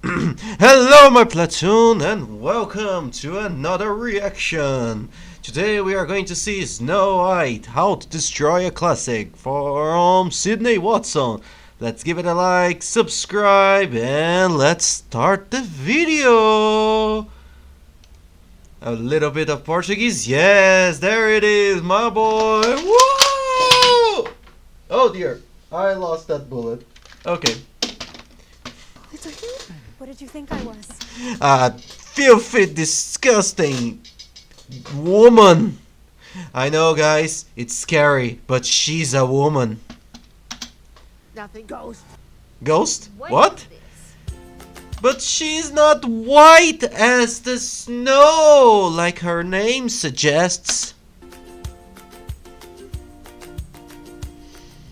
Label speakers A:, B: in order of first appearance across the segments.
A: Hello, my platoon, and welcome to another reaction. Today we are going to see Snow White, How to Destroy a Classic from Sydney Watson. Let's give it a like, subscribe, and let's start the video. A little bit of Portuguese, yes, there it is, my boy. Woo! Oh dear, I lost that bullet. Okay.
B: It's a human. What did you think I was?
A: Filthy, disgusting woman. I know, guys, it's scary, but she's a woman.
B: Nothing. Ghost.
A: Ghost? What? But she's not white as the snow, like her name suggests.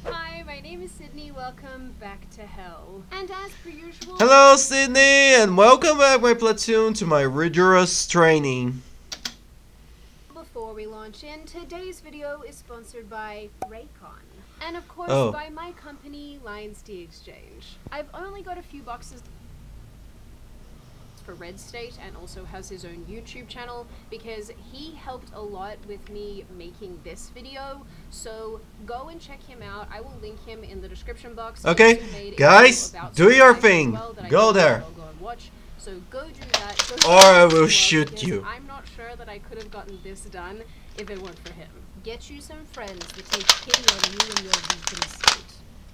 B: Hi, my name is Sydney. Welcome back to hell. And as per usual...
A: Hello, Sydney, and welcome back, my platoon, to my rigorous training.
B: Before we launch in, today's video is sponsored by Raycon. And of course, by my company, Lions D Exchange. I've only got a few boxes for Red State, and also has his own YouTube channel because he helped a lot with me making this video, so go and check him out. I will link him in the description box.
A: Okay, guys, do your thing. Go there.
B: Go and watch. So go do that.
A: Or I will shoot you.
B: I'm not sure that I could have gotten this done if it weren't for him. Get you some friends to take pity on you and your weakened state.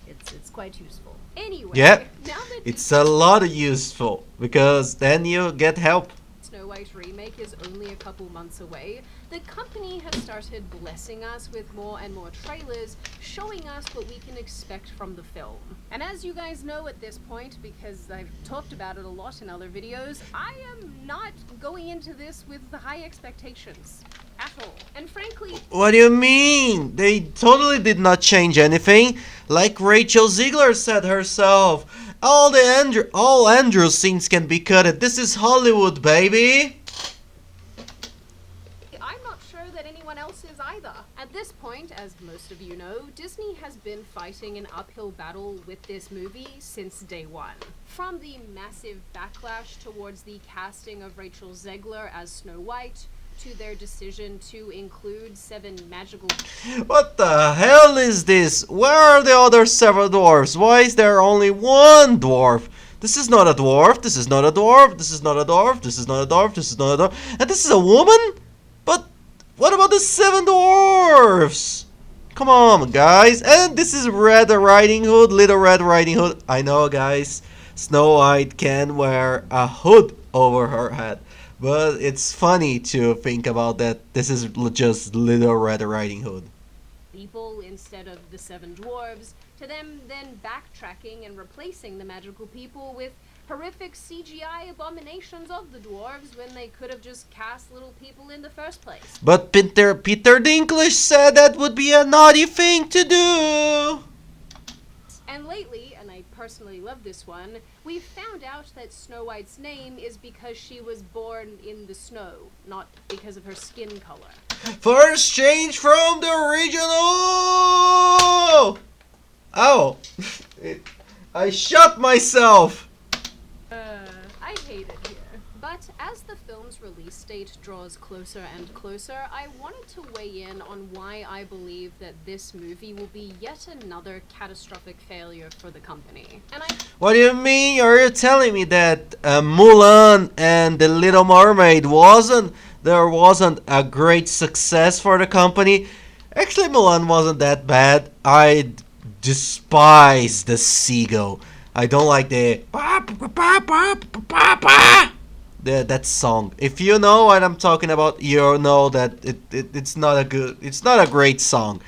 B: It's quite useful. Anyway,
A: yeah,
B: now that
A: it's a lot useful because then you get help.
B: Snow White remake is only a couple months away. The company has started blessing us with more and more trailers, showing us what we can expect from the film. And as you guys know at this point, because I've talked about it a lot in other videos, I am not going into this with the high expectations at all. And frankly...
A: What do you mean? They totally did not change anything. Like Rachel Ziegler said herself, all Andrew scenes can be cut. This is Hollywood, baby.
B: I'm not sure that anyone else is either. At this point, as most of you know, Disney has been fighting an uphill battle with this movie since day one. From the massive backlash towards the casting of Rachel Ziegler as Snow White, to their decision to include 7 magical...
A: What the hell is this? Where are the other 7 dwarves? Why is there only one dwarf? This is not a dwarf, this is not a dwarf, this is not a dwarf, this is not a dwarf, this is not a dwarf, and this is a woman? But what about the 7 dwarfs? Come on, guys. And this is Red Riding Hood, Little Red Riding Hood. I know, guys, Snow White can wear a hood over her head. But it's funny to think about that. This is just Little Red Riding Hood.
B: People instead of the 7 dwarves, to them then backtracking and replacing the magical people with horrific CGI abominations of the dwarves when they could have just cast little people in the first place.
A: But Peter Dinklage said that would be a naughty thing to do.
B: And lately, and I personally love this one, we've found out that Snow White's name is because she was born in the snow, not because of her skin color.
A: First change from the original! Oh! I shot myself!
B: I hate it here. But as the film's release date draws closer and closer, I wanted to weigh in on why I believe that this movie will be yet another catastrophic failure for the company. And
A: What do you mean? Are you telling me that Mulan and The Little Mermaid wasn't a great success for the company? Actually, Mulan wasn't that bad. I despise the seagull. I don't like that song. If you know what I'm talking about, you know that it's not a great song.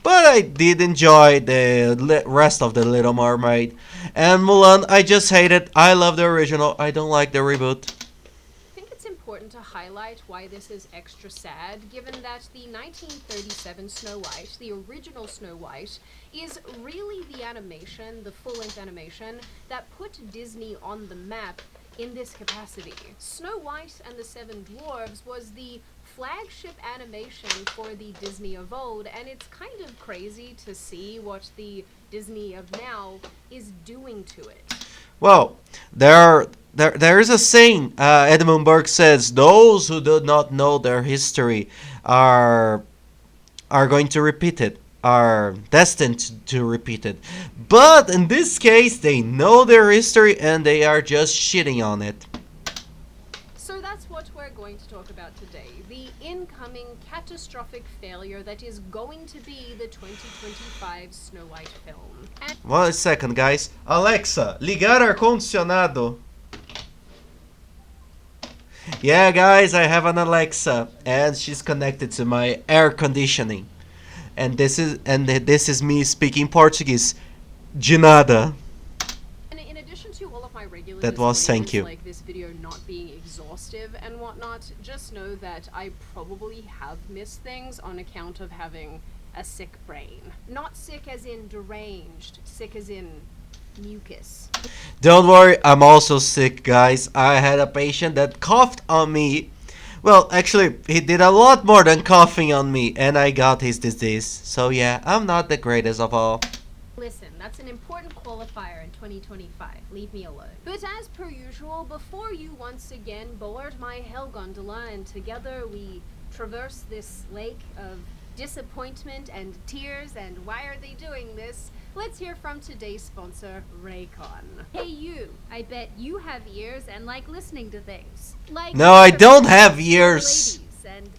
A: But I did enjoy the rest of the Little Mermaid. And Mulan, I just hate it. I love the original. I don't like the reboot.
B: I think it's important to highlight why this is extra sad, given that the 1937 Snow White, the original Snow White, is really the animation, the full-length animation, that put Disney on the map in this capacity. Snow White and the 7 Dwarves was the flagship animation for the Disney of old, and it's kind of crazy to see what the Disney of now is doing to it.
A: Well, there there is a saying. Edmund Burke says, "Those who do not know their history are going to repeat it, are destined to repeat it." But in this case, they know their history and they are just shitting on it.
B: So that's what we're going to talk about today. The incoming catastrophic failure that is going to be the 2025 Snow White film. And
A: 1 second, guys. Alexa, ligar ar-condicionado. Yeah, guys, I have an Alexa, and she's connected to my air conditioning. And this is me speaking Portuguese. De nada.
B: And in addition to all of my regular
A: That was thank
B: disclaimers,
A: you.
B: like this video not being exhaustive and whatnot, just know that I probably have missed things on account of having a sick brain. Not sick as in deranged, sick as in mucus.
A: Don't worry, I'm also sick, guys. I had a patient that coughed on me. Well, actually, he did a lot more than coughing on me, and I got his disease. So yeah, I'm not the greatest of all.
B: Listen, that's an important qualifier in 2025. Leave me alone. But as per usual, before you once again board my hell gondola and together we traverse this lake of disappointment and tears and why are they doing this, let's hear from today's sponsor, Raycon. Hey you, I bet you have ears and like listening to things. Like
A: No, I don't have ears.
B: ladies and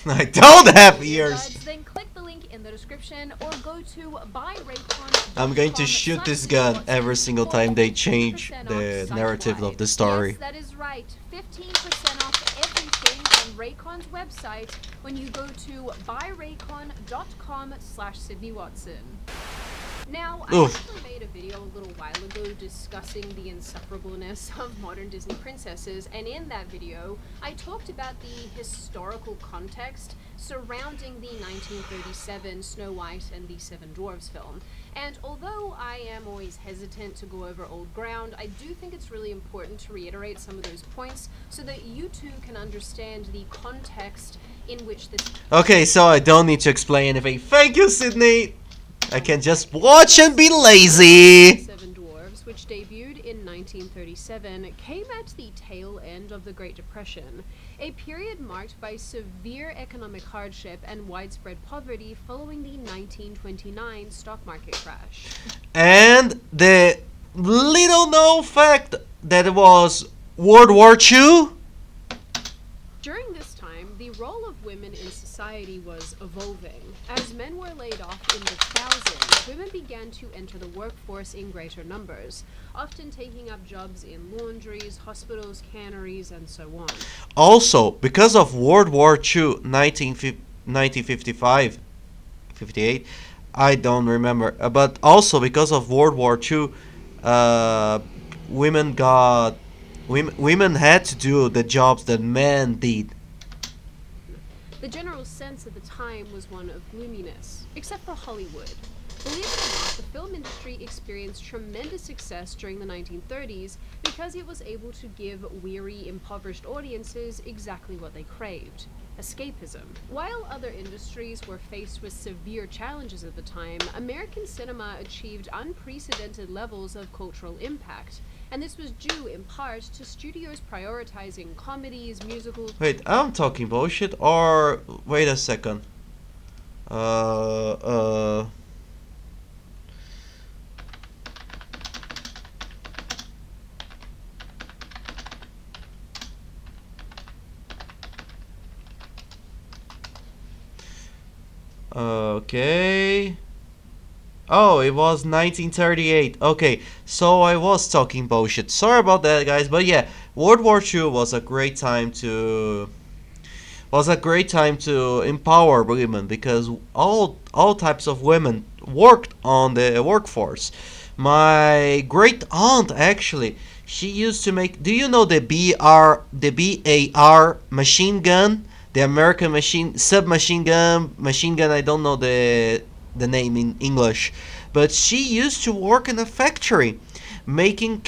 A: I don't have ears.
B: then click the link in the description or go to buyraycon.com.
A: I'm going to shoot this gun every single time they change the narrative of the story.
B: Yes, that is right. 15% off everything on Raycon's website when you go to buyraycon.com/Sydney Watson. Now, I
A: Oof.
B: actually made a video a little while ago discussing the insufferableness of modern Disney princesses, and in that video, I talked about the historical context surrounding the 1937 Snow White and the Seven Dwarfs film. And although I am always hesitant to go over old ground, I do think it's really important to reiterate some of those points so that you too can understand the context in which this
A: Okay, so I don't need to explain anything. Thank you, Sydney. I can just watch and be lazy.
B: Seven Dwarfs, which debuted in 1937, came at the tail end of the Great Depression, a period marked by severe economic hardship and widespread poverty following the 1929 stock market crash.
A: And the little known fact that it was World War II.
B: During this time, the role of women in society was evolving. As men were laid off in the thousands, women began to enter the workforce in greater numbers, often taking up jobs in laundries, hospitals, canneries, and so on.
A: Also, because of World War II, 1955, 58, I don't remember. But also because of World War II, women had to do the jobs that men did.
B: The general sense at the time was one of gloominess, except for Hollywood. Believe it or not, the film industry experienced tremendous success during the 1930s because it was able to give weary, impoverished audiences exactly what they craved: escapism. While other industries were faced with severe challenges at the time, American cinema achieved unprecedented levels of cultural impact. And this was due in part to studios prioritizing comedies, musicals.
A: Wait, I'm talking bullshit, or wait a second. Okay. Oh, it was 1938. Okay, so I was talking bullshit. Sorry about that, guys. But yeah, World War II was a great time to empower women because all types of women worked on the workforce. My great aunt actually, she used to make. Do you know the BAR machine gun? The American submachine gun, machine gun. I don't know the name in English, but she used to work in a factory making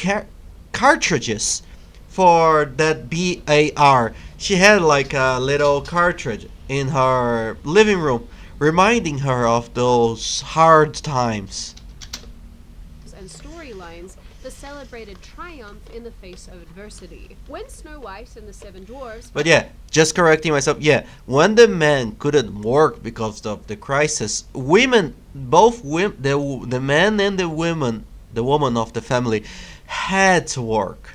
A: cartridges for that BAR. She had like a little cartridge in her living room, reminding her of those hard times.
B: and storylines the celebrated triumph in the face of adversity. When Snow White and the Seven Dwarfs...
A: But yeah, just correcting myself. Yeah, when the men couldn't work because of the crisis, women, both women, the man and the woman of the family, had to work.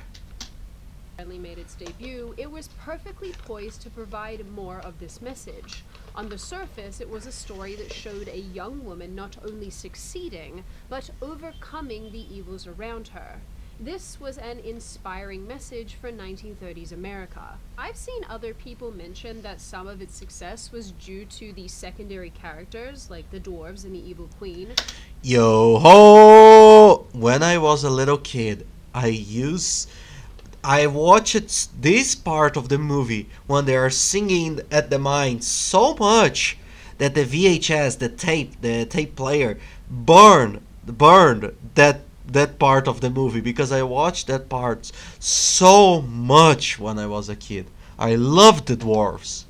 B: Finally made its debut, it was perfectly poised to provide more of this message. On the surface, it was a story that showed a young woman not only succeeding, but overcoming the evils around her. This was an inspiring message for 1930s America. I've seen other people mention that some of its success was due to the secondary characters, like the dwarves and the evil queen.
A: Yo ho! When I was a little kid, I watched this part of the movie when they are singing at the mine so much that the VHS, the tape player, burned that part of the movie because I watched that part so much when I was a kid. I loved the dwarves.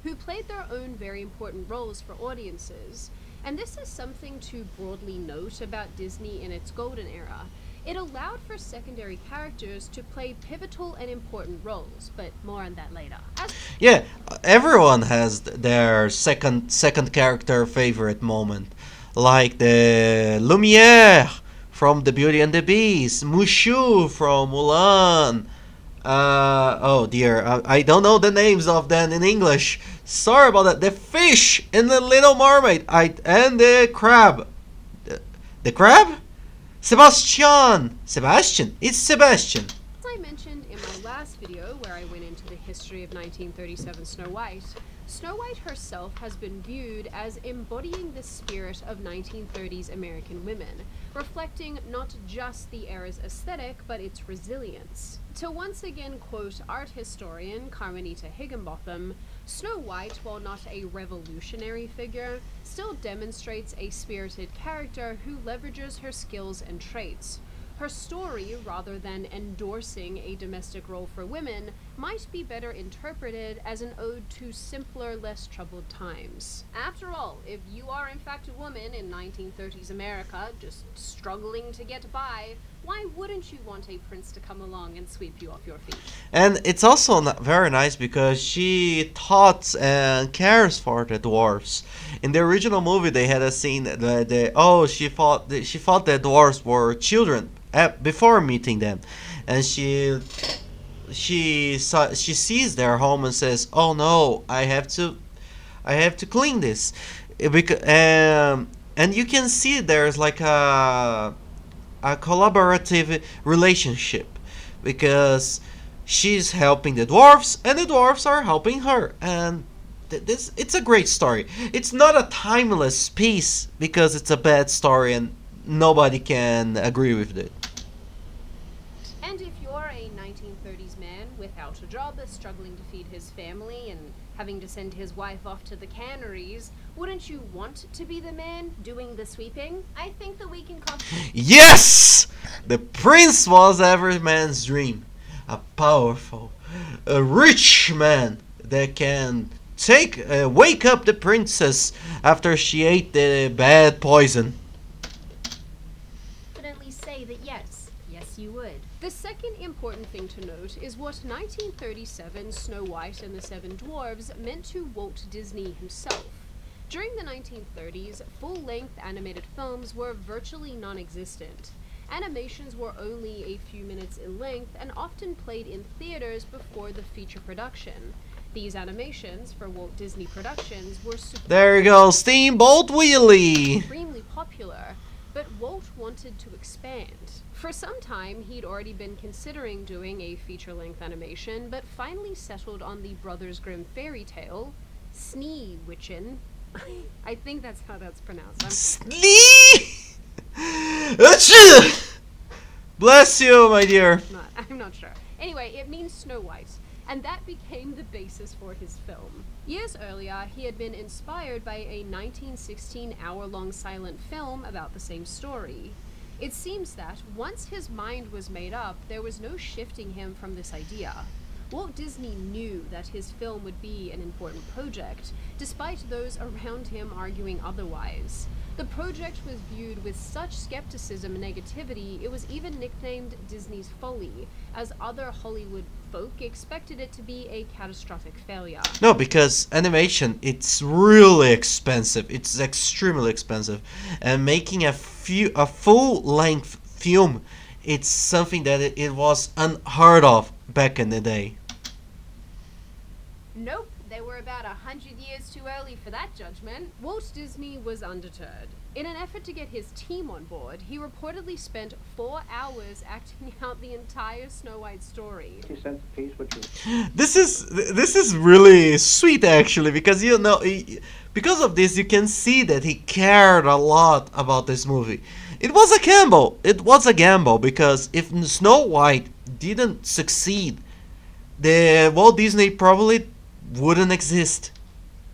B: Who played their own very important roles for audiences. And this is something to broadly note about Disney in its golden era. It allowed for secondary characters to play pivotal and important roles, but more on that later.
A: Yeah, everyone has their second character favorite moment, like the Lumiere from The Beauty and the Beast, Mushu from Mulan. Oh dear, I don't know the names of them in English. Sorry about that. The fish in the Little Mermaid. And the crab. The crab? Sebastian. It's Sebastian.
B: As I mentioned in my last video, where I went into the history of 1937 Snow White herself has been viewed as embodying the spirit of 1930s American women, reflecting not just the era's aesthetic, but its resilience. To once again quote art historian Carmenita Higginbotham, Snow White, while not a revolutionary figure, still demonstrates a spirited character who leverages her skills and traits. Her story, rather than endorsing a domestic role for women, might be better interpreted as an ode to simpler, less troubled times. After all, if you are in fact a woman in 1930s America, just struggling to get by, why wouldn't you want a prince to come along and sweep you off your feet?
A: And it's also very nice because she taught and cares for the dwarfs. In the original movie, they had a scene that she thought that dwarfs were children before meeting them, and she sees their home and says, "Oh no, I have to clean this," and you can see there's like a collaborative relationship because she's helping the dwarfs and the dwarfs are helping her, and it's a great story. It's not a timeless piece because it's a bad story and nobody can agree with it.
B: And if you're a 1930s man without a job, struggling to feed his family and having to send his wife off to the canneries, wouldn't you want to be the man doing the sweeping? I think that we can
A: Yes! The prince was every man's dream. A powerful, a rich man that can wake up the princess after she ate the bad poison.
B: Confidently say that yes, you would. The second important thing to note is what 1937 Snow White and the Seven Dwarfs meant to Walt Disney himself. During the 1930s, full-length animated films were virtually non-existent. Animations were only a few minutes in length and often played in theaters before the feature production. These animations for Walt Disney Productions were
A: there you go, Steamboat Willie!
B: Extremely popular, but Walt wanted to expand. For some time, he'd already been considering doing a feature-length animation, but finally settled on the Brothers Grimm fairy tale, Sneewitchin. I think that's how that's pronounced.
A: Bless you, my dear.
B: I'm not sure. Anyway, it means Snow White, and that became the basis for his film. Years earlier, he had been inspired by a 1916 hour-long silent film about the same story. It seems that, once his mind was made up, there was no shifting him from this idea. Walt Disney knew that his film would be an important project, despite those around him arguing otherwise. The project was viewed with such skepticism and negativity, it was even nicknamed Disney's Folly, as other Hollywood folk expected it to be a catastrophic failure.
A: No, because animation, it's really expensive. It's extremely expensive, and making a full length film, it's something that it was unheard of back in the day.
B: Nope, they were about 100 years too early for that judgment. Walt Disney was undeterred. In an effort to get his team on board, he reportedly spent 4 hours acting out the entire Snow White story.
C: 2 cents a piece, which is
A: This is really sweet actually, because because of this you can see that he cared a lot about this movie. It was a gamble. It was a gamble because if Snow White didn't succeed, the Walt Disney probably wouldn't exist.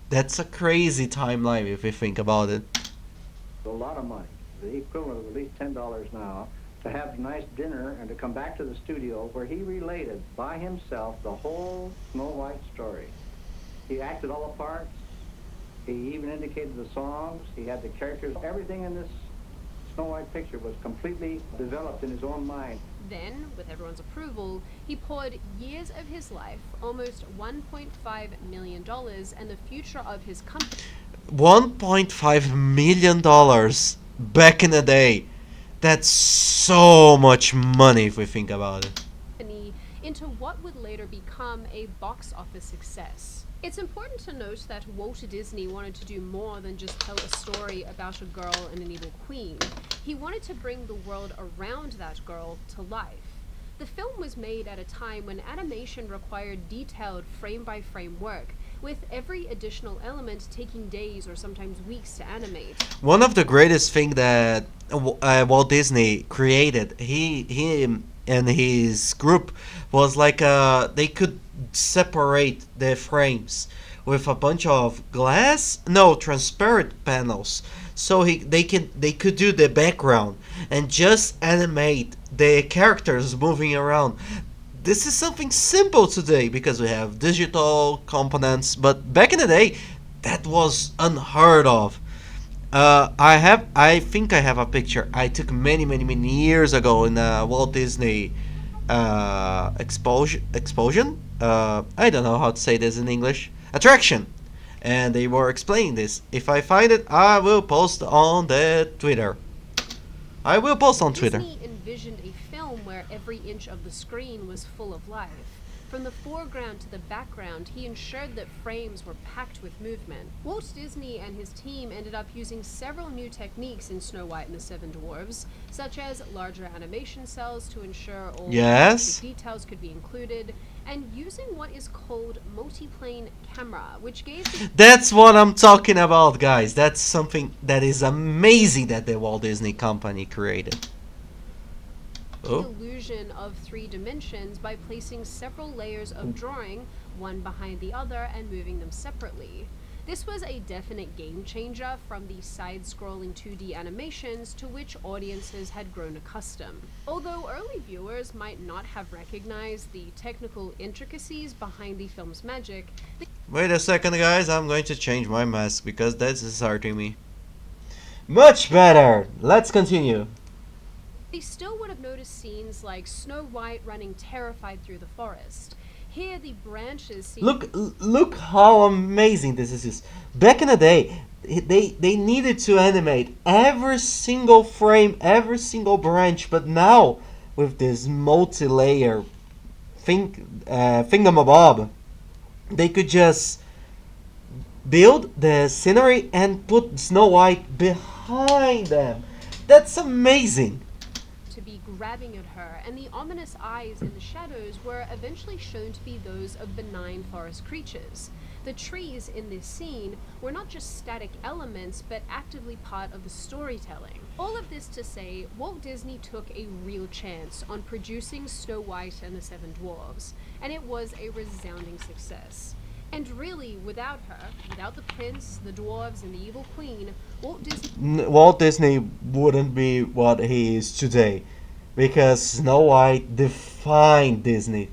A: That's a crazy timeline if you think about it.
C: a lot of money, the equivalent of at least $10 now, to have a nice dinner and to come back to the studio where he related by himself the whole Snow White story. He acted all the parts. He even indicated the songs. He had the characters. Everything in this Snow White picture was completely developed in his own mind.
B: Then, with everyone's approval, he poured years of his life, almost $1.5 million, and the future of his company
A: $1.5 million back in the day. That's so much money if we think about it.
B: into what would later become a box office success. It's important to note that Walt Disney wanted to do more than just tell a story about a girl and an evil queen. He wanted to bring the world around that girl to life. The film was made at a time when animation required detailed frame-by-frame work, with every additional element taking days or sometimes weeks to animate.
A: One of the greatest thing that Walt Disney created, he and his group, was like they could separate the frames with a bunch of transparent panels, so they could do the background and just animate the characters moving around. This is something simple today because we have digital components, but back in the day, that was unheard of. I think I have a picture I took many years ago in a Walt Disney explosion. I don't know how to say this in English. Attraction, and they were explaining this. If I find it, I will post on the Twitter. I will post on Twitter.
B: Disney envisioned a film where every inch of the screen was full of life. From the foreground to the background, he ensured that frames were packed with movement. Walt Disney and his team ended up using several new techniques in Snow White and the Seven Dwarfs, such as larger animation cells to ensure all
A: Yes.
B: the details could be included, and using what is called multiplane camera, which gave the
A: That's what I'm talking about, guys. That's something that is amazing that the Walt Disney Company created. Oh.
B: illusion of 3 dimensions by placing several layers of drawing, one behind the other, and moving them separately. This was a definite game changer from the side-scrolling 2D animations to which audiences had grown accustomed. Although early viewers might not have recognized the technical intricacies behind the film's magic,
A: Wait a second, guys. I'm going to change my mask because this is hurting me. Much better. Let's continue.
B: they still would have noticed scenes like Snow White running terrified through the forest. Here, the branches seem
A: Look how amazing this is. Back in the day, they needed to animate every single frame, every single branch, but now with this multi-layer thingamabob, they could just build the scenery and put Snow White behind them. That's amazing.
B: to be grabbing at her, and the ominous eyes in the shadows were eventually shown to be those of benign forest creatures. The trees in this scene were not just static elements, but actively part of the storytelling. All of this to say, Walt Disney took a real chance on producing Snow White and the Seven Dwarfs, and it was a resounding success. And really, without her, without the prince, the dwarves, and the evil queen,
A: Walt Disney wouldn't be what he is today, because Snow White defined Disney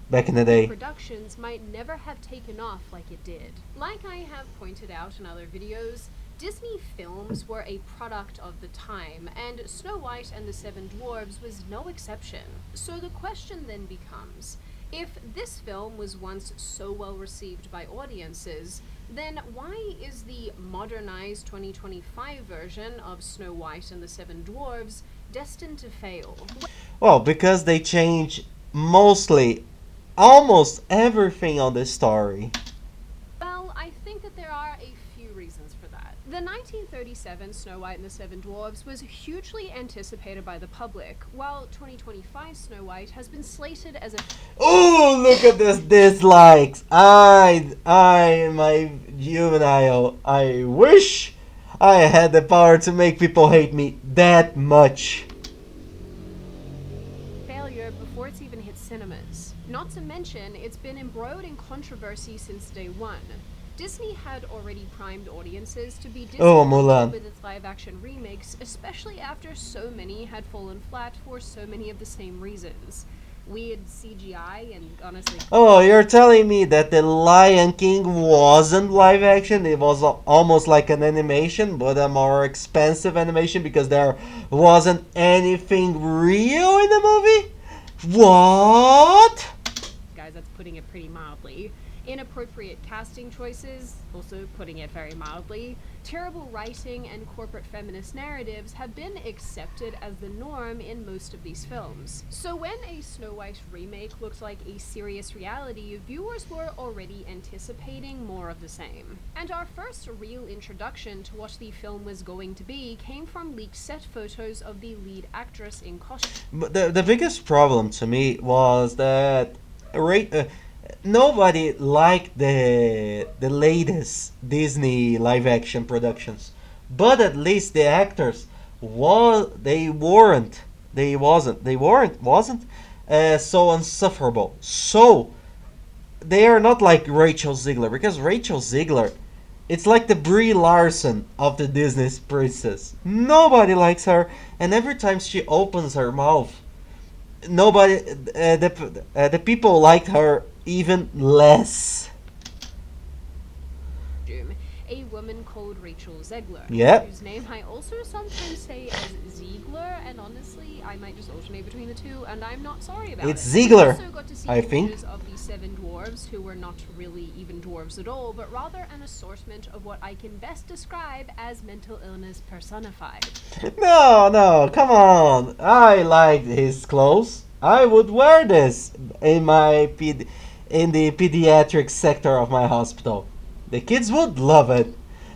A: back in the day.
B: productions might never have taken off like it did. Like I have pointed out in other videos, Disney films were a product of the time, and Snow White and the Seven Dwarfs was no exception. So the question then becomes, if this film was once so well received by audiences, then why is the modernized 2025 version of Snow White and the Seven Dwarfs destined to fail?
A: Well, because they change mostly almost everything on the story.
B: Well, I think that there are a few reasons for that. The 1937 Snow White and the Seven Dwarfs was hugely anticipated by the public, while 2025 Snow White has been slated as a
A: Oh, look at this dislikes. My juvenile. I wish I had the power to make people hate me that much.
B: failure before it's even hit cinemas. Not to mention, it's been embroiled in controversy since day one. Disney had already primed audiences to be
A: Oh,
B: disappointed
A: Mulan.
B: with its live-action remakes, especially after so many had fallen flat for so many of the same reasons. Weird CGI and honestly
A: Oh, you're telling me that the Lion King wasn't live action? It was almost like an animation, but a more expensive animation because there wasn't anything real in the movie? What?
B: guys, that's putting it pretty mildly. Inappropriate casting choices, also putting it very mildly. Terrible writing and corporate feminist narratives have been accepted as the norm in most of these films. So when a Snow White remake looked like a serious reality, viewers were already anticipating more of the same. And our first real introduction to what the film was going to be came from leaked set photos of the lead actress in costume.
A: But the biggest problem to me was that nobody liked the latest Disney live action productions, but at least the actors wasn't so insufferable. So they are not like Rachel Ziegler, because Rachel Ziegler, it's like the Brie Larson of the Disney princess. Nobody likes her, and every time she opens her mouth, the people liked her even less.
B: A woman called Rachel Zegler,
A: Yep.
B: whose name I also sometimes say as Ziegler, and honestly, I might just alternate between the two, and I'm not sorry about
A: It's
B: it.
A: Ziegler,
B: We also got to see
A: I think.
B: images of the seven dwarves, who were not really even dwarves at all, but rather an assortment of what I can best describe as mental illness personified.
A: No, come on. I like his clothes. I would wear this in in the pediatric sector of my hospital. The kids would love it.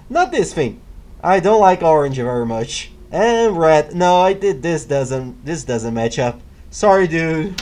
A: Not this thing. I don't like orange very much. And red. No, I did this doesn't match up. Sorry, dude.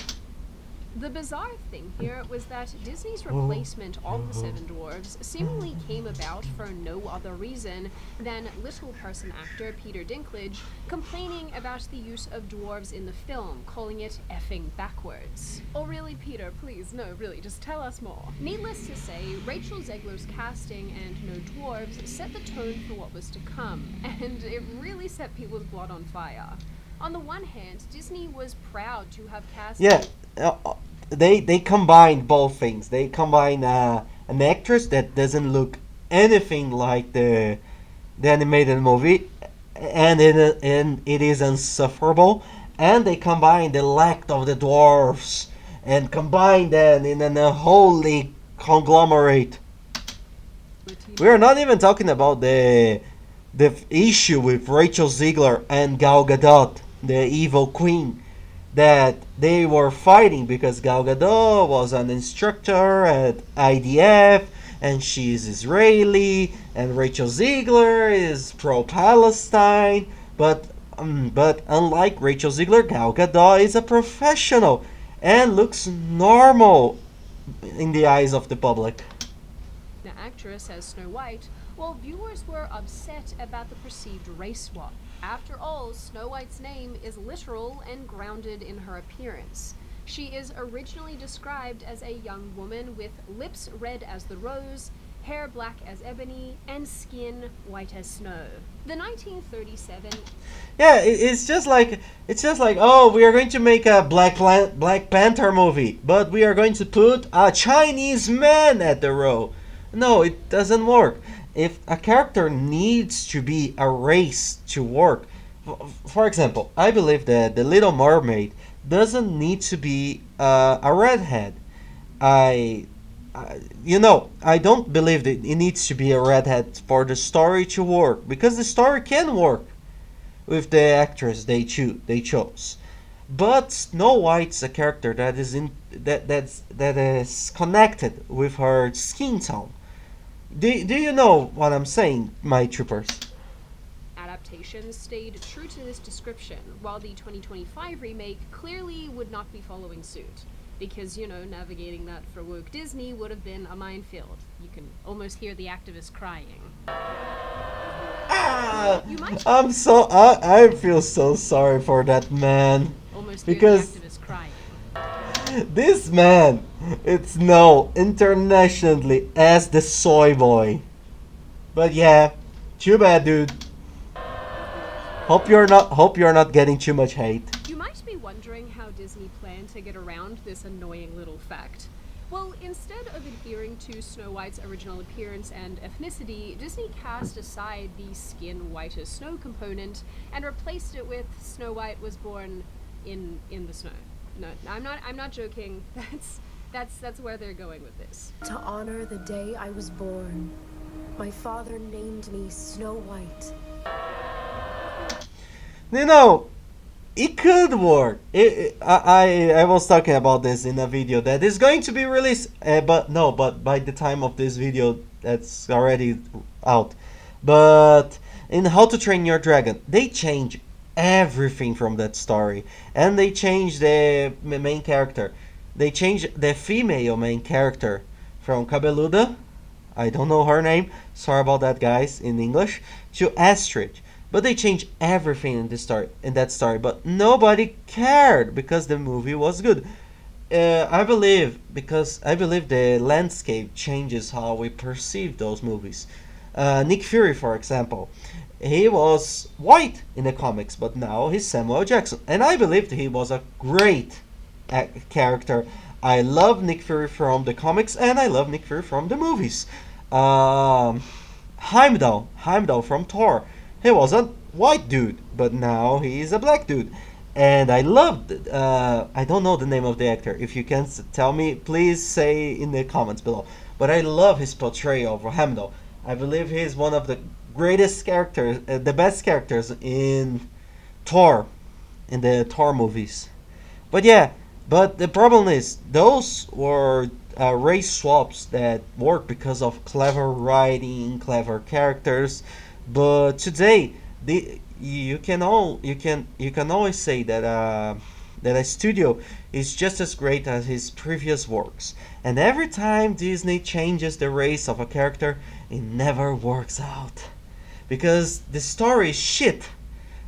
B: The bizarre thing here was that Disney's replacement of the Seven Dwarfs seemingly came about for no other reason than little person actor Peter Dinklage complaining about the use of dwarves in the film, calling it effing backwards. Oh really, Peter, please, no, really, just tell us more. Needless to say, Rachel Zegler's casting and no dwarves set the tone for what was to come, and it really set people's blood on fire. On the one hand, Disney was proud to have cast
A: Yeah, they combined both things. They combine an actress that doesn't look anything like the animated movie, and it is insufferable. And they combine the lack of the dwarfs and combine them in a holy conglomerate. We are not even talking about the issue with Rachel Ziegler and Gal Gadot, the evil queen, that they were fighting because Gal Gadot was an instructor at IDF and she's Israeli, and Rachel Ziegler is pro-Palestine. But unlike Rachel Ziegler, Gal Gadot is a professional and looks normal in the eyes of the public.
B: the actress as Snow White, while viewers were upset about the perceived race swap. After all, Snow White's name is literal and grounded in her appearance. She is originally described as a young woman with lips red as the rose, hair black as ebony, and skin white as snow. The 1937
A: Yeah, it's just like oh, we are going to make a Black Panther movie, but we are going to put a Chinese man at the role. No, it doesn't work. if a character needs to be erased to work, for example, I believe that the Little Mermaid doesn't need to be a redhead. I, I don't believe that it needs to be a redhead for the story to work, because the story can work with the actress they chose. But Snow White's a character that is in that is connected with her skin tone. Do you know what I'm saying, my troopers?
B: Adaptations stayed true to this description, while the 2025 remake clearly would not be following suit. Because, navigating that for woke Disney would have been a minefield. You can almost hear the activists crying.
A: Ah,
B: You might
A: I feel so sorry for that man,
B: almost hear
A: because
B: the activists crying.
A: this man, it's known internationally as the soy boy. But yeah, too bad, dude. Hope you're not getting too much hate.
B: You might be wondering how Disney planned to get around this annoying little fact. Well, instead of adhering to Snow White's original appearance and ethnicity, Disney cast aside the skin white as snow component and replaced it with Snow White was born in the snow. No, I'm not joking. That's where they're going with this.
D: To honor the day I was born, my father named me Snow White.
A: You know, it could work. I was talking about this in a video that is going to be released, but by the time of this video, that's already out. But in How to Train Your Dragon, they change everything from that story, and they change the main character. They change the female main character from Cabeluda, I don't know her name, sorry about that, guys, in English, to Astrid. But they changed everything in that story, but nobody cared because the movie was good. I believe the landscape changes how we perceive those movies. Nick Fury, for example, he was white in the comics, but now he's Samuel Jackson, and I believed he was a great character. I love Nick Fury from the comics, and I love Nick Fury from the movies. Heimdall from Thor. He was a white dude, but now he's a black dude. And I loved, I don't know the name of the actor. If you can tell me, please say in the comments below. But I love his portrayal of Heimdall. I believe he's one of the greatest characters, the best characters in Thor, in the Thor movies. But yeah, but the problem is, those were race swaps that work because of clever writing, clever characters. But today, you can always say that that a studio is just as great as his previous works. And every time Disney changes the race of a character, it never works out because the story is shit.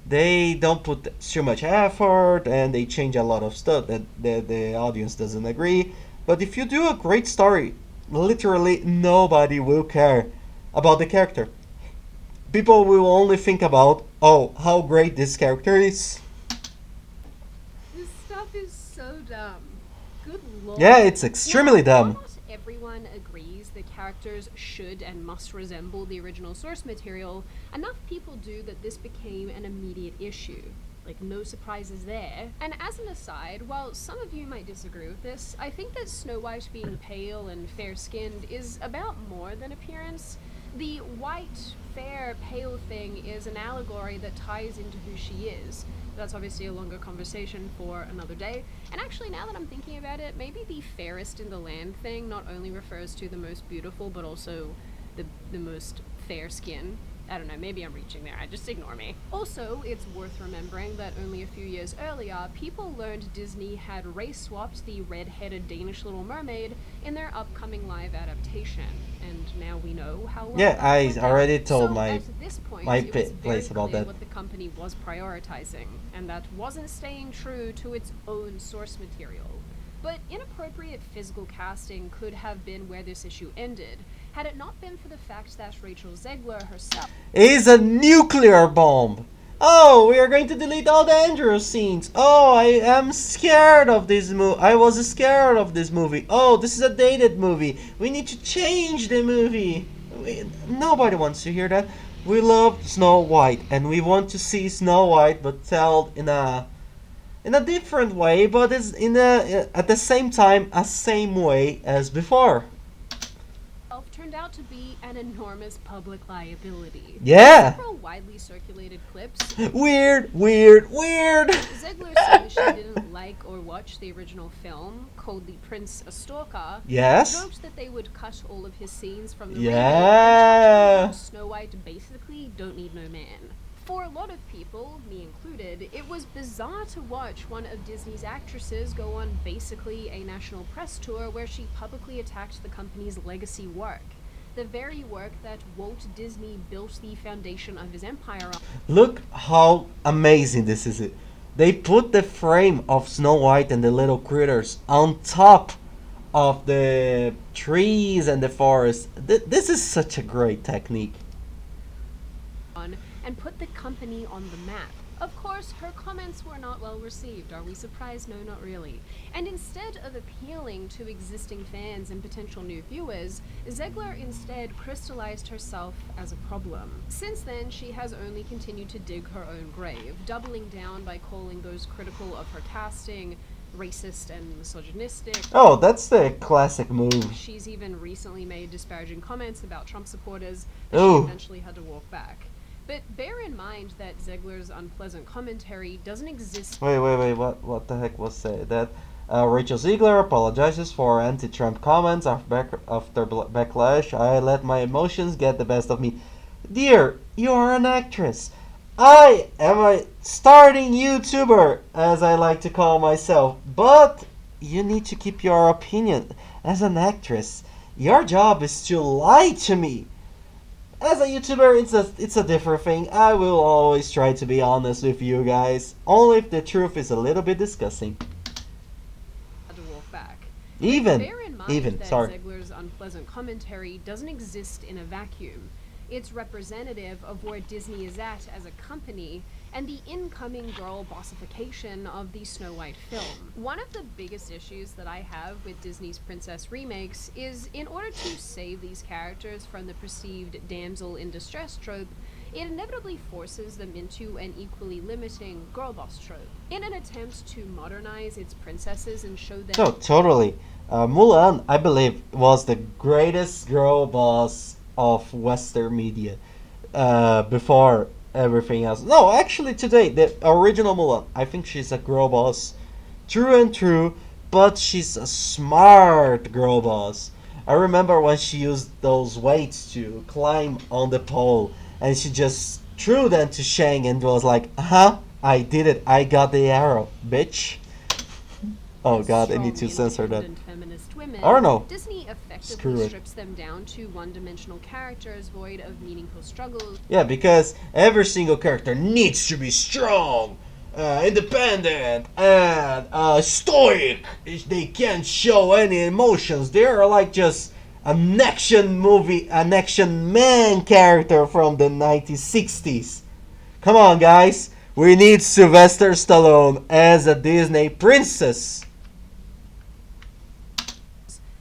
A: They don't put too much effort, and they change a lot of stuff that the audience doesn't agree. But if you do a great story, literally nobody will care about the character. People will only think about, oh, how great this character is.
B: This stuff is so dumb. Good lord.
A: Yeah, it's extremely dumb.
B: Almost everyone agrees the characters should and must resemble the original source material. Enough people do that this became an immediate issue. Like, no surprises there. And as an aside, while some of you might disagree with this, I think that Snow White being pale and fair-skinned is about more than appearance. The white, fair, pale thing is an allegory that ties into who she is. That's obviously a longer conversation for another day. And actually, now that I'm thinking about it, maybe the fairest in the land thing not only refers to the most beautiful, but also the most fair skin. I don't know, maybe I'm reaching there, just ignore me. Also, it's worth remembering that only a few years earlier, people learned Disney had race-swapped the red-headed Danish Little Mermaid in their upcoming live adaptation, and now we know how well
A: Yeah,
B: that
A: I
B: went
A: already
B: out.
A: told
B: So
A: my
B: at this point,
A: my
B: it was very
A: place about
B: clear
A: that.
B: what the company was prioritizing, and that wasn't staying true to its own source material. But inappropriate physical casting could have been where this issue ended, had it not been for the fact that Rachel Zegler herself
A: Is a nuclear bomb. Oh, we are going to delete all the Andrew scenes. Oh, I am scared of this movie. I was scared of this movie. Oh, this is a dated movie. We need to change the movie. Nobody wants to hear that. We love Snow White, and we want to see Snow White, but told in a different way, but it's in a at the same time a same way as before.
B: Turned out to be an enormous public liability.
A: Yeah.
B: Several widely circulated clips.
A: Weird, weird, weird.
B: Zegler saying she didn't like or watch the original film, called The Prince a Stalker.
A: Yes.
B: Joked that they would cut all of his scenes from the
A: Yeah.
B: radio. Snow White basically don't need no man. For a lot of people, me included, it was bizarre to watch one of Disney's actresses go on basically a national press tour where she publicly attacked the company's legacy work. The very work that Walt Disney built the foundation of his empire on.
A: Look how amazing this is. They put the frame of Snow White and the little critters on top of the trees and the forest. This is such a great technique.
B: And put the company on the map. Of course, her comments were not well received. Are we surprised? No, not really. And instead of appealing to existing fans and potential new viewers, Zegler instead crystallized herself as a problem. Since then, she has only continued to dig her own grave, doubling down by calling those critical of her casting racist and misogynistic.
A: Oh, that's the classic move.
B: She's even recently made disparaging comments about Trump supporters that
A: Ooh.
B: she eventually had to walk back. But bear in mind that Zegler's unpleasant commentary doesn't exist.
A: Wait, what the heck was that? Rachel Ziegler apologizes for anti-Trump comments after backlash. I let my emotions get the best of me. Dear, you are an actress. I am a starting YouTuber, as I like to call myself. But you need to keep your opinion. As an actress, your job is to lie to me. As a YouTuber, it's a different thing. I will always try to be honest with you guys, only if the truth is a little bit disgusting.
B: To walk back.
A: Even,
B: Bear in mind that
A: sorry.
B: Zegler's unpleasant commentary doesn't exist in a vacuum. It's representative of where Disney is at as a company and the incoming girl bossification of the Snow White film. One of the biggest issues that I have with Disney's princess remakes is in order to save these characters from the perceived damsel in distress trope, it inevitably forces them into an equally limiting girl boss trope. In an attempt to modernize its princesses and show them...
A: No, totally. Mulan, I believe, was the greatest girl boss of Western media before everything else. No, actually today, the original Mulan, I think she's a girl boss true and true, but she's a smart girl boss. I remember when she used those weights to climb on the pole and she just threw them to Shang and was like, I did it, I got the arrow, bitch. Oh god, I need to censor that.
B: Women,
A: or no.
B: Disney
A: Screw
B: effectively
A: it.
B: strips them down to one-dimensional characters void of meaningful struggles.
A: Yeah, because every single character needs to be strong, independent, and stoic. They can't show any emotions. They are like just an action movie, an action man character from the 1960s. Come on, guys. We need Sylvester Stallone as a Disney princess.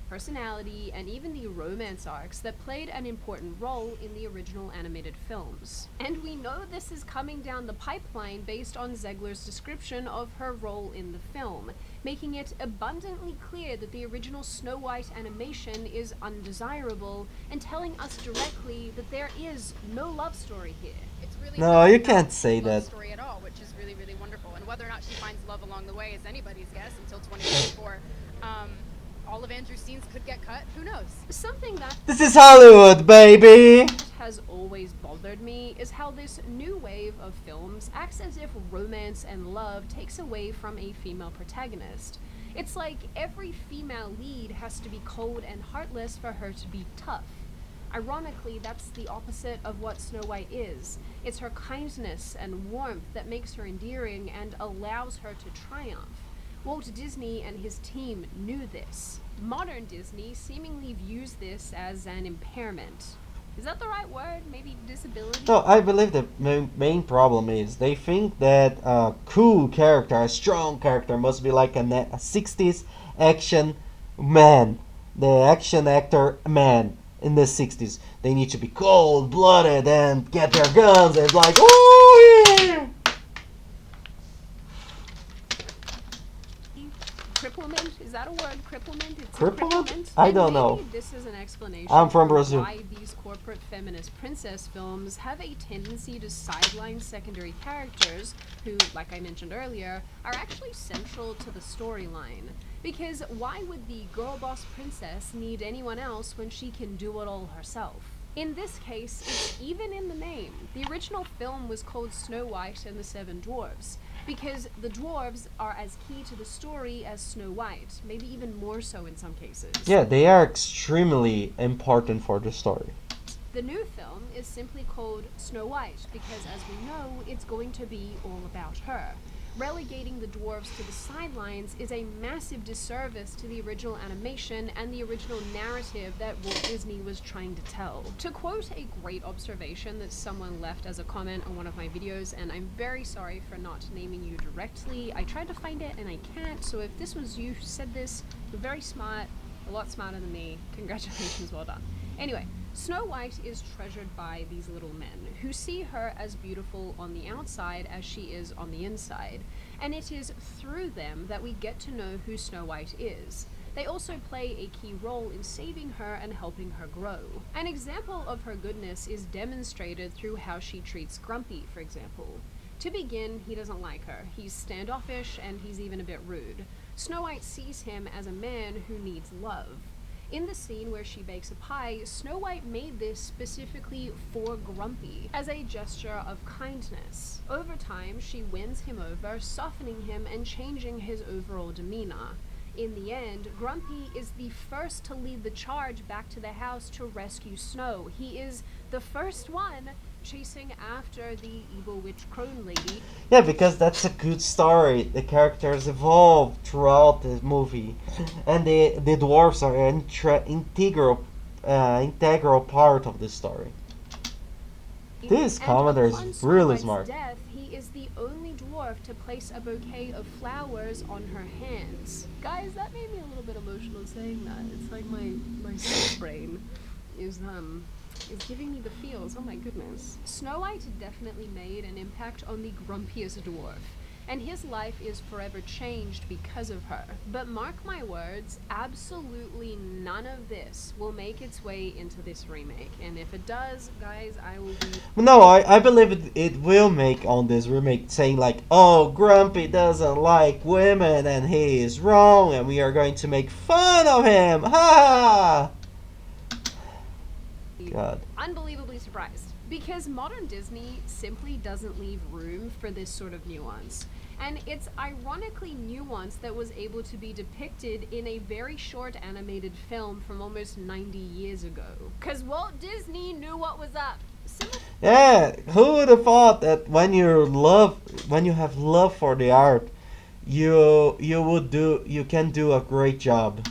B: Personality, and even the romance arcs that played an important role in the original animated films. And we know this is coming down the pipeline based on Zegler's description of her role in the film, making it abundantly clear that the original Snow White animation is undesirable and telling us directly that there is no love story here.
E: It's really
A: No,
E: not
A: you
E: about
A: can't say
E: love
A: that.
E: story at all, which is really, really wonderful. And whether or not she finds love along the way is anybody's guess until 2024. All of Andrew's scenes could get cut. Who knows?
B: Something that
A: This is Hollywood, baby!
B: has always bothered me is how this new wave of films acts as if romance and love takes away from a female protagonist. It's like every female lead has to be cold and heartless for her to be tough. Ironically, that's the opposite of what Snow White is. It's her kindness and warmth that makes her endearing and allows her to triumph. Walt Disney and his team knew this. Modern Disney seemingly views this as an impairment. Is that the right word? Maybe disability?
A: No, I believe the main problem is they think that a cool character, a strong character, must be like a 60s action man. The action actor man. in the 60s. They need to be cold-blooded and get their guns and like, oh yeah!
B: Cripplement? Is that a word? Cripplement? It's
A: Cripplement?
B: cripplement?
A: I
B: And
A: don't
B: maybe
A: know.
B: This is an explanation
A: I'm from
B: for
A: Brazil.
B: why these corporate feminist princess films have a tendency to sideline secondary characters who, like I mentioned earlier, are actually central to the storyline. Because why would the girl boss princess need anyone else when she can do it all herself? In this case, it's even in the name. The original film was called Snow White and the Seven Dwarfs, because the dwarves are as key to the story as Snow White, maybe even more so in some cases.
A: Yeah, they are extremely important for the story.
B: The new film is simply called Snow White because, as we know, it's going to be all about her. Relegating the dwarves to the sidelines is a massive disservice to the original animation and the original narrative that Walt Disney was trying to tell. To quote a great observation that someone left as a comment on one of my videos, and I'm very sorry for not naming you directly, I tried to find it and I can't, so if this was you who said this, you're very smart, a lot smarter than me, congratulations, well done. Anyway, Snow White is treasured by these little men, who see her as beautiful on the outside as she is on the inside, and it is through them that we get to know who Snow White is. They also play a key role in saving her and helping her grow. An example of her goodness is demonstrated through how she treats Grumpy, for example. To begin, he doesn't like her. He's standoffish and he's even a bit rude. Snow White sees him as a man who needs love. In the scene where she bakes a pie, Snow White made this specifically for Grumpy, as a gesture of kindness. Over time, she wins him over, softening him and changing his overall demeanor. In the end, Grumpy is the first to lead the charge back to the house to rescue Snow. He is the first one chasing after the evil witch crone lady.
A: Yeah, because that's a good story. The characters evolve throughout the movie, and the dwarves are an integral part of the story. This
B: And
A: commenter
B: upon
A: is
B: Snow
A: really
B: White's
A: smart.
B: death, he is the only dwarf to place a bouquet of flowers on her hands. Guys, that made me a little bit emotional saying that. It's like my soul brain is giving me the feels. Oh my goodness. Snow White definitely made an impact on the grumpiest dwarf, and his life is forever changed because of her. But mark my words, absolutely none of this will make its way into this remake. And if it does, guys, I will be...
A: No, I believe it will make on this remake, saying like, oh, Grumpy doesn't like women and he is wrong and we are going to make fun of him. Ha! God.
B: unbelievably surprised, because modern Disney simply doesn't leave room for this sort of nuance. And it's ironically nuance that was able to be depicted in a very short animated film from almost 90 years ago. Cause Walt Disney knew what was up.
A: Yeah, who would have thought that when you have love for the art, you can do a great job.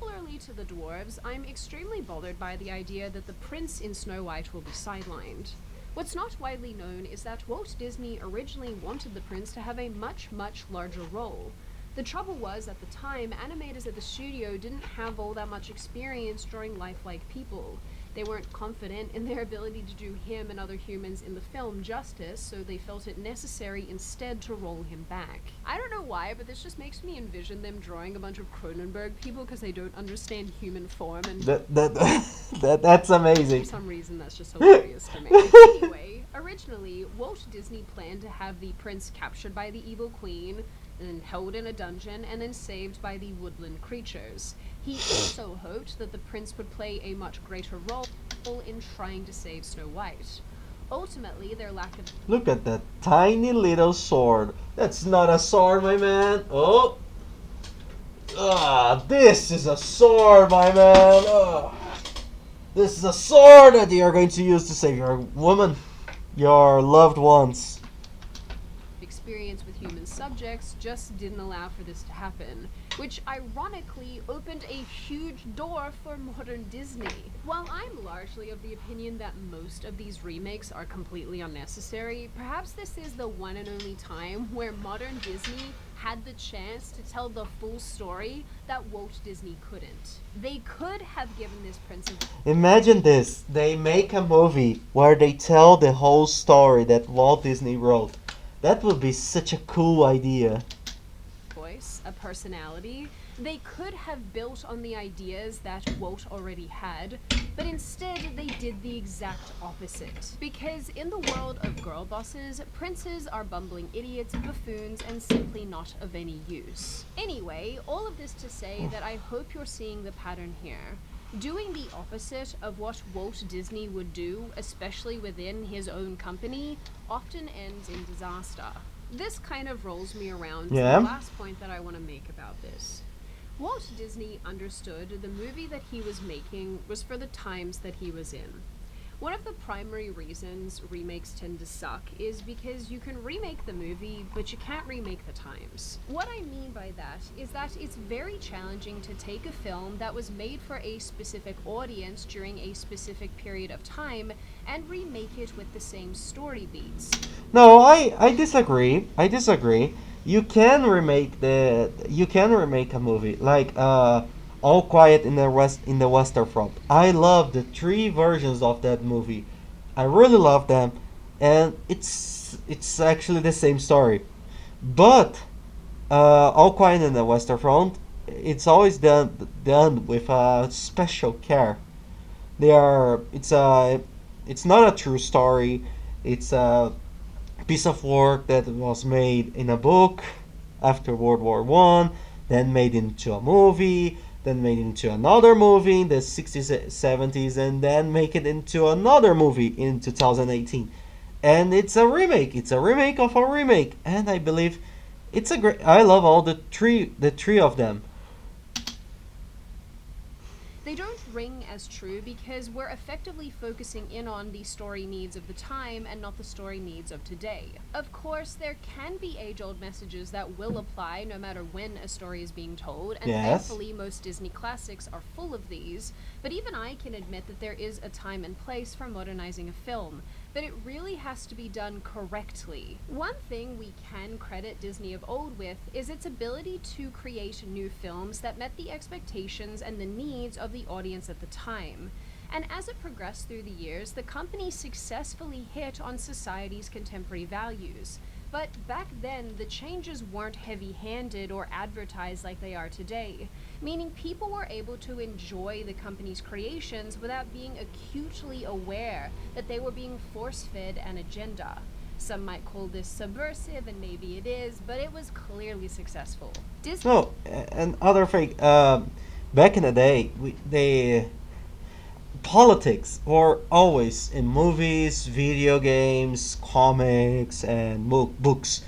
B: Similarly to the dwarves, I'm extremely bothered by the idea that the prince in Snow White will be sidelined. What's not widely known is that Walt Disney originally wanted the prince to have a much, much larger role. The trouble was, at the time, animators at the studio didn't have all that much experience drawing lifelike people. They weren't confident in their ability to do him and other humans in the film justice, so they felt it necessary instead to roll him back. I don't know why, but this just makes me envision them drawing a bunch of Cronenberg people because they don't understand human form, and
A: That's amazing.
B: for some reason that's just hilarious to me. Anyway, originally, Walt Disney planned to have the prince captured by the evil queen, and then held in a dungeon, and then saved by the woodland creatures. He also hoped that the prince would play a much greater role in trying to save Snow White. Ultimately, their lack of...
A: Look at that tiny little sword. That's not a sword, my man. Oh. Ah, this is a sword, my man. Ah. This is a sword that you are going to use to save your woman, your loved ones.
B: experience with human subjects just didn't allow for this to happen, which ironically opened a huge door for modern Disney. While I'm largely of the opinion that most of these remakes are completely unnecessary, perhaps this is the one and only time where modern Disney had the chance to tell the full story that Walt Disney couldn't. They could have given this Prince of
A: Imagine this. They make a movie where they tell the whole story that Walt Disney wrote. That would be such a cool idea.
B: voice, a personality. They could have built on the ideas that Walt already had, but instead they did the exact opposite. Because in the world of girl bosses, princes are bumbling idiots, buffoons, and simply not of any use. Anyway, all of this to say that I hope you're seeing the pattern here. Doing the opposite of what Walt Disney would do, especially within his own company, often ends in disaster. This kind of rolls me around to
A: Yeah.
B: the last point that I want to make about this. Walt Disney understood the movie that he was making was for the times that he was in. One of the primary reasons remakes tend to suck is because you can remake the movie, but you can't remake the times. What I mean by that is that it's very challenging to take a film that was made for a specific audience during a specific period of time and remake it with the same story beats.
A: No, I disagree. I disagree. You can remake a movie like All Quiet in the Western Front. I love the three versions of that movie. I really love them, and it's actually the same story. But All Quiet in the Western Front, it's always done with special care. They are it's not a true story. It's a piece of work that was made in a book after World War One, then made into a movie, then made into another movie in the 60s, 70s, and then make it into another movie in 2018. And it's a remake. It's a remake of a remake, and I believe it's a great. I love all the three of them.
B: They don't ring as true because we're effectively focusing in on the story needs of the time and not the story needs of today. Of course, there can be age-old messages that will apply no matter when a story is being told, and
A: Yes.
B: thankfully most Disney classics are full of these, but even I can admit that there is a time and place for modernizing a film, but it really has to be done correctly. One thing we can credit Disney of old with is its ability to create new films that met the expectations and the needs of the audience at the time. And as it progressed through the years, the company successfully hit on society's contemporary values. But back then, the changes weren't heavy-handed or advertised like they are today, meaning people were able to enjoy the company's creations without being acutely aware that they were being force-fed an agenda. Some might call this subversive, and maybe it is, but it was clearly successful. Disney
A: No, and other thing. Back in the day, they politics were always in movies, video games, comics, and books.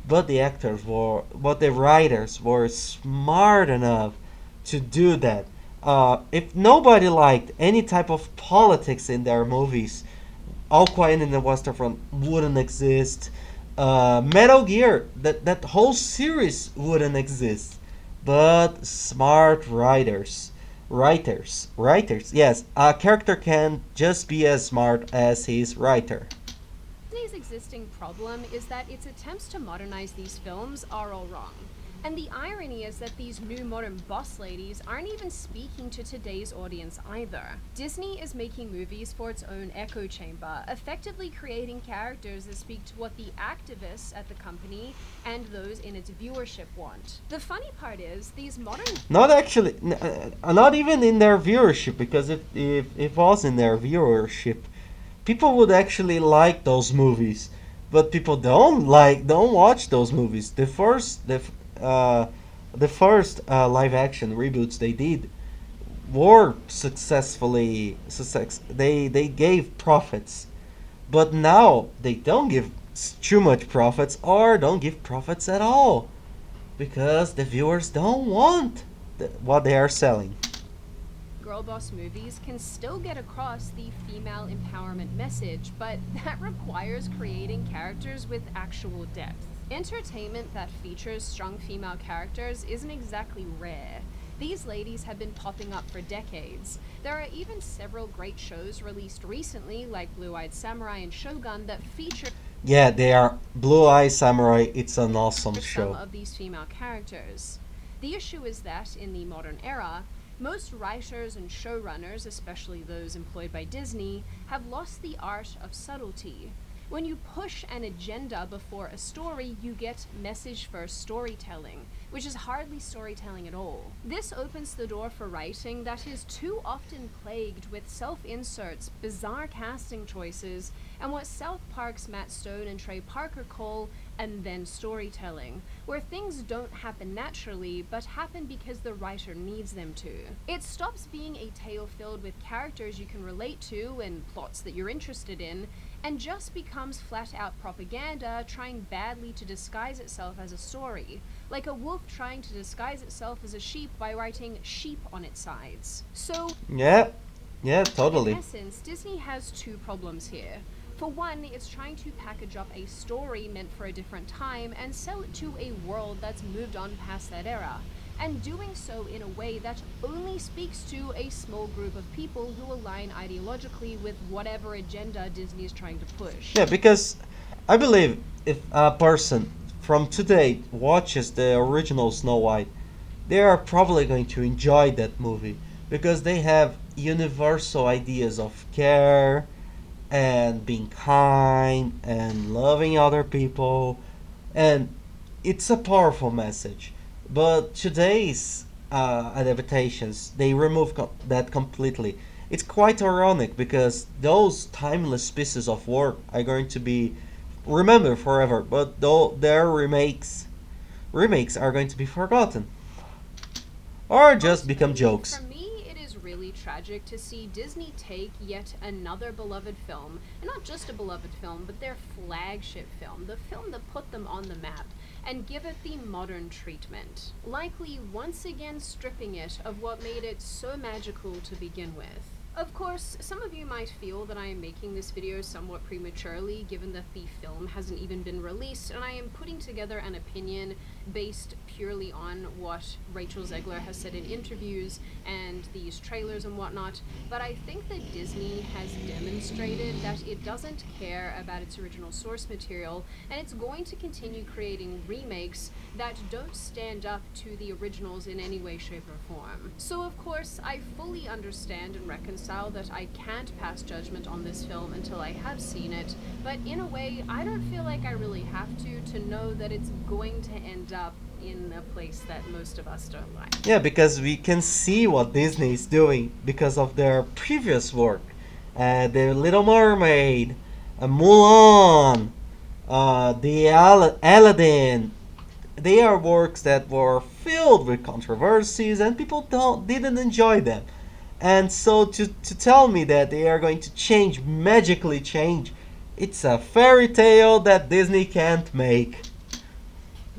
A: But the writers were smart enough to do that. If nobody liked any type of politics in their movies, All Quiet in the Western Front wouldn't exist. Metal Gear, that whole series wouldn't exist. But smart writers. Yes, a character can just be as smart as his writer.
B: Disney's existing problem is that its attempts to modernize these films are all wrong. And the irony is that these new modern boss ladies aren't even speaking to today's audience either. Disney is making movies for its own echo chamber, effectively creating characters that speak to what the activists at the company and those in its viewership want. The funny part is, these modern
A: Not actually, not even in their viewership, because if it was in their viewership, people would actually like those movies. But people don't watch those movies. Uh, the first live action reboots they did were success. They gave profits, but now they don't give too much profits or don't give profits at all because the viewers don't want what they are selling.
B: girl boss movies can still get across the female empowerment message, but that requires creating characters with actual depth. Entertainment that features strong female characters isn't exactly rare. These ladies have been popping up for decades. There are even several great shows released recently, like Blue Eyed Samurai and Shogun, that feature
A: Yeah, they are Blue Eye Samurai. It's an awesome
B: For some
A: show.
B: of these female characters. The issue is that, in the modern era, most writers and showrunners, especially those employed by Disney, have lost the art of subtlety. When you push an agenda before a story, you get message first storytelling, which is hardly storytelling at all. This opens the door for writing that is too often plagued with self inserts, bizarre casting choices, and what South Park's Matt Stone and Trey Parker call and then storytelling, where things don't happen naturally but happen because the writer needs them to. It stops being a tale filled with characters you can relate to and plots that you're interested in, and just becomes flat out propaganda trying badly to disguise itself as a story, like a wolf trying to disguise itself as a sheep by writing sheep on its sides. So,
A: Yeah, yeah,
B: in
A: totally.
B: essence, Disney has two problems here. For one, it's trying to package up a story meant for a different time and sell it to a world that's moved on past that era, and doing so in a way that only speaks to a small group of people who align ideologically with whatever agenda Disney is trying to push.
A: Yeah, because I believe if a person from today watches the original Snow White, they are probably going to enjoy that movie because they have universal ideas of care and being kind and loving other people, and it's a powerful message. But today's adaptations, they remove that completely. It's quite ironic because those timeless pieces of work are going to be remembered forever, but though their remakes are going to be forgotten or just become
B: Ultimately,
A: jokes.
B: for me, it is really tragic to see Disney take yet another beloved film, and not just a beloved film, but their flagship film, the film that put them on the map, and give it the modern treatment, likely once again stripping it of what made it so magical to begin with. Of course, some of you might feel that I am making this video somewhat prematurely, given that the film hasn't even been released, and I am putting together an opinion based purely on what Rachel Zegler has said in interviews and these trailers and whatnot, but I think that Disney has demonstrated that it doesn't care about its original source material, and it's going to continue creating remakes that don't stand up to the originals in any way, shape, or form. So of course, I fully understand and reconcile that I can't pass judgment on this film until I have seen it, but in a way, I don't feel like I really have to know that it's going to end up in a place that most of us don't like.
A: Yeah, because we can see what Disney is doing because of their previous work. The Little Mermaid, Mulan, Aladdin. They are works that were filled with controversies and people didn't enjoy them. And so to tell me that they are going to change, magically change, it's a fairy tale that Disney can't make.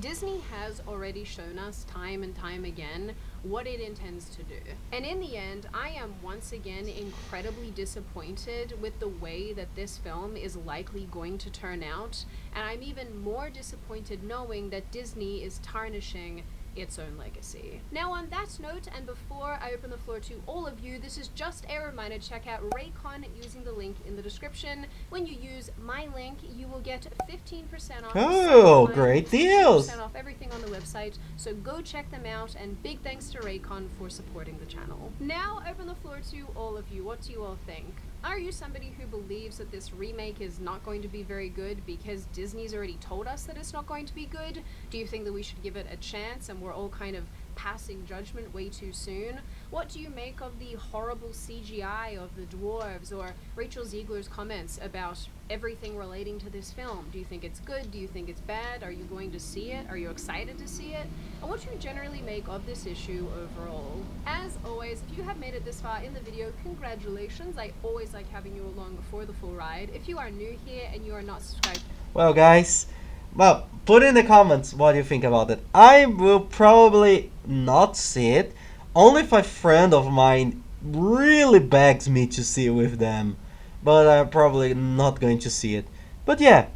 B: Disney has already shown us time and time again what it intends to do. And in the end, I am once again incredibly disappointed with the way that this film is likely going to turn out, and I'm even more disappointed knowing that Disney is tarnishing its own legacy. Now on that note, and before I open the floor to all of you, this is just a reminder, check out Raycon using the link in the description. When you use my link, you will get 15% off.
A: Oh, great deals!
B: 15% off everything on the website, so go check them out, and big thanks to Raycon for supporting the channel. Now open the floor to all of you. What do you all think? Are you somebody who believes that this remake is not going to be very good because Disney's already told us that it's not going to be good? Do you think that we should give it a chance and we're all kind of passing judgment way too soon? What do you make of the horrible CGI of the dwarves, or Rachel Ziegler's comments about everything relating to this film? Do you think it's good? Do you think it's bad? Are you going to see it? Are you excited to see it? And what do you generally make of this issue overall? As always, if you have made it this far in the video, congratulations. I always like having you along for the full ride. If you are new here and you are not subscribed,
A: Well, guys, well, put in the comments what you think about it. I will probably not see it, only if a friend of mine really begs me to see it with them. But I'm probably not going to see it. But yeah,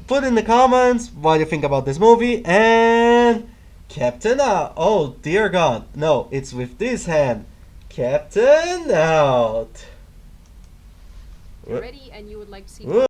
A: put in the comments what you think about this movie, and Captain out. Oh dear God, no, it's with this hand. Captain out.
B: ready and you would like to see
A: Whoop.